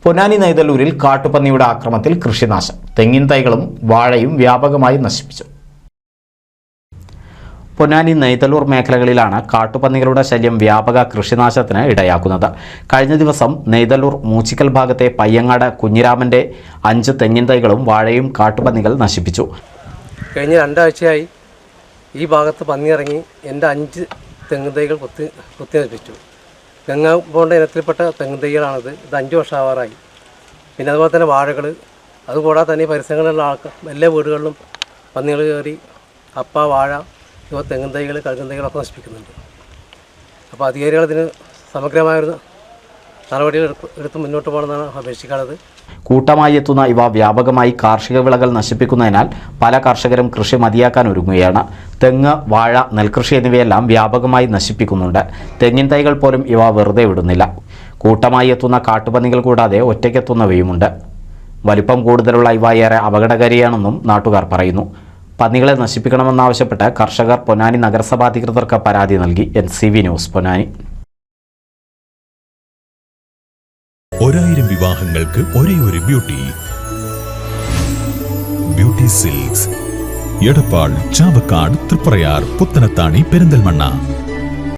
പൊന്നാനി നെയ്തല്ലൂരിൽ കാട്ടുപന്നിയുടെ ആക്രമണത്തിൽ കൃഷിനാശം. തെങ്ങിൻ തൈകളും വാഴയും വ്യാപകമായി നശിപ്പിച്ചു. പൊന്നാനി നെയ്തല്ലൂർ മേഖലകളിലാണ് കാട്ടുപന്നികളുടെ ശല്യം വ്യാപക കൃഷിനാശത്തിന് ഇടയാക്കുന്നത്. കഴിഞ്ഞ ദിവസം നെയ്തല്ലൂർ മൂച്ചിക്കൽ ഭാഗത്തെ പയ്യങ്ങാട് കുഞ്ഞിരാമന്റെ 5 തെങ്ങിൻ തൈകളും വാഴയും കാട്ടുപന്നികൾ നശിപ്പിച്ചു. കഴിഞ്ഞ 2 ആഴ്ചയായി ഈ ഭാഗത്ത് പന്നിയിറങ്ങി എൻ്റെ 5 തെങ്ങിൻ തൈകൾ കുത്തി നശിപ്പിച്ചു. ഗംഗാബോണ്ട ഇനത്തിൽപ്പെട്ട തെങ്ങിൻ തൈകളാണിത്. ഇത് 5 വർഷമാവാറായി. പിന്നെ അതുപോലെ തന്നെ വാഴകൾ, അതുകൂടാതെ തന്നെ പരിസരങ്ങളിലുള്ള എല്ലാ വീടുകളിലും പന്നികൾ കയറി കപ്പ, വാഴ, തെങ്ങിൻ തൈകൾ, കഴുകൻ തൈകളൊക്കെ നശിപ്പിക്കുന്നുണ്ട്. അപ്പോൾ അധികാരികൾ ഇതിന് സമഗ്രമായൊരു നടപടികൾ എടുത്ത് മുന്നോട്ട് പോകണമെന്നാണ് അപേക്ഷിക്കാനുള്ളത്. കൂട്ടമായി എത്തുന്ന ഇവ വ്യാപകമായി കാർഷിക വിളകൾ നശിപ്പിക്കുന്നതിനാൽ പല കർഷകരും കൃഷി മതിയാക്കാൻ ഒരുങ്ങുകയാണ്. തെങ്ങ്, വാഴ, നെൽകൃഷി എന്നിവയെല്ലാം വ്യാപകമായി നശിപ്പിക്കുന്നുണ്ട്. തെങ്ങിൻ തൈകൾ പോലും ഇവ വെറുതെ വിടുന്നില്ല. കൂട്ടമായി എത്തുന്ന കാട്ടുപന്നികൾ കൂടാതെ ഒറ്റയ്ക്കെത്തുന്നവയുമുണ്ട്. വലിപ്പം കൂടുതലുള്ള ഇവ ഏറെ അപകടകാരിയാണെന്നും നാട്ടുകാർ പറയുന്നു. പന്നികളെ നശിപ്പിക്കണമെന്നാവശ്യപ്പെട്ട് കർഷകർ പൊന്നാനി നഗരസഭാ അധികൃതർക്ക് പരാതി നൽകി. NCV news, Ponnani. 1000 വിവാഹങ്ങൾക്ക് ഒരേയൊരു ബ്യൂട്ടി സിൽക്സ്, എടപ്പാൾ, ചാവക്കാട്, തൃപ്രയാർ, പുത്തനത്താണി, പെരിന്തൽമണ്ണ.